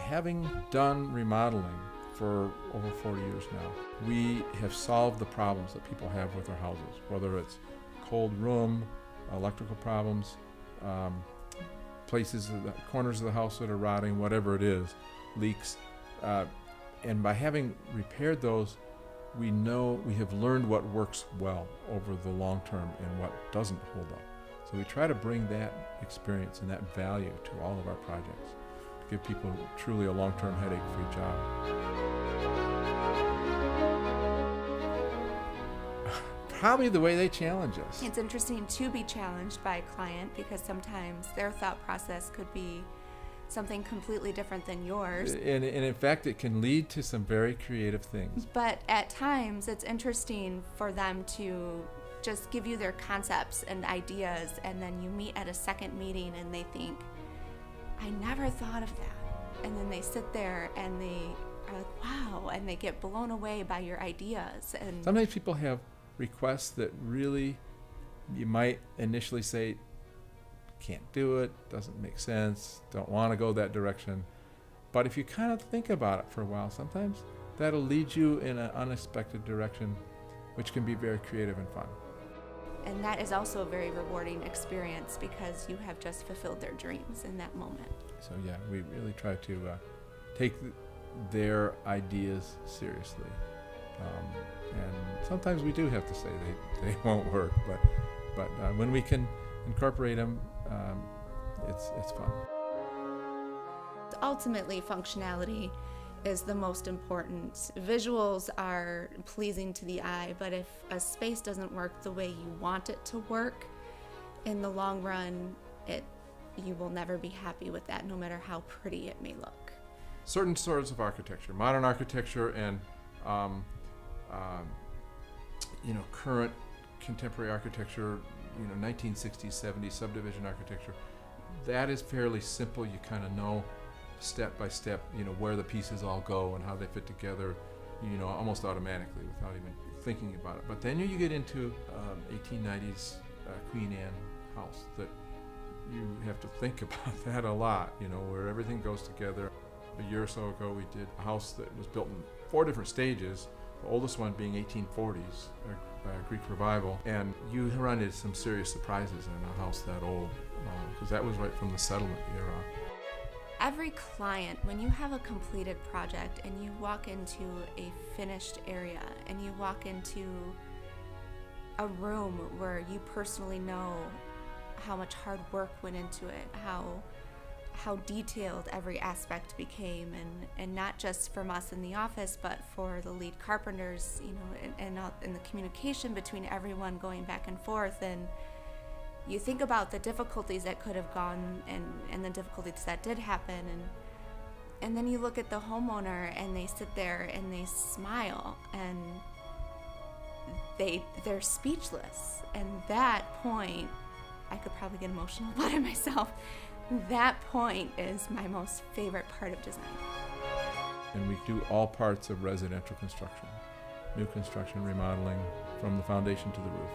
Having done remodeling for over 40 years now, we have solved the problems that people have with their houses, whether it's cold room, electrical problems, places, the corners of the house that are rotting, whatever it is, leaks. And by having repaired those, we know we have learned what works well over the long term and what doesn't hold up. So we try to bring that experience and that value to all of our projects to give people truly a long-term headache-free job. Probably the way they challenge us. It's interesting to be challenged by a client because sometimes their thought process could be something completely different than yours. And in fact, it can lead to some very creative things. But at times, it's interesting for them to just give you their concepts and ideas, and then you meet at a second meeting and they think, I never thought of that. And then they sit there and they are like, wow, and they get blown away by your ideas. And sometimes people have requests that really you might initially say, can't do it, doesn't make sense, don't want to go that direction. But if you kind of think about it for a while, sometimes that'll lead you in an unexpected direction, which can be very creative and fun. And that is also a very rewarding experience because you have just fulfilled their dreams in that moment. So yeah, we really try to take their ideas seriously. And sometimes we do have to say they won't work, but when we can incorporate them, it's fun. Ultimately, functionality is the most important. Visuals are pleasing to the eye, but if a space doesn't work the way you want it to work, in the long run, you will never be happy with that, no matter how pretty it may look. Certain sorts of architecture, modern architecture and current contemporary architecture, 1960s, 70s subdivision architecture, that is fairly simple. You kind of know step by step, where the pieces all go and how they fit together, almost automatically without even thinking about it. But then you get into 1890s Queen Anne house that you have to think about that a lot, where everything goes together. A year or so ago, we did a house that was built in 4 different stages, the oldest one being 1840s, Greek Revival, and you run into some serious surprises in a house that old, because that was right from the settlement era. Every client, when you have a completed project and you walk into a finished area and you walk into a room where you personally know how much hard work went into it, how detailed every aspect became, and not just from us in the office, but for the lead carpenters, and the communication between everyone going back and forth. And you think about the difficulties that could have gone and the difficulties that did happen, and then you look at the homeowner and they sit there and they smile and they're speechless. And that point, I could probably get emotional about it myself. That point is my most favorite part of design. And we do all parts of residential construction, new construction, remodeling, from the foundation to the roof.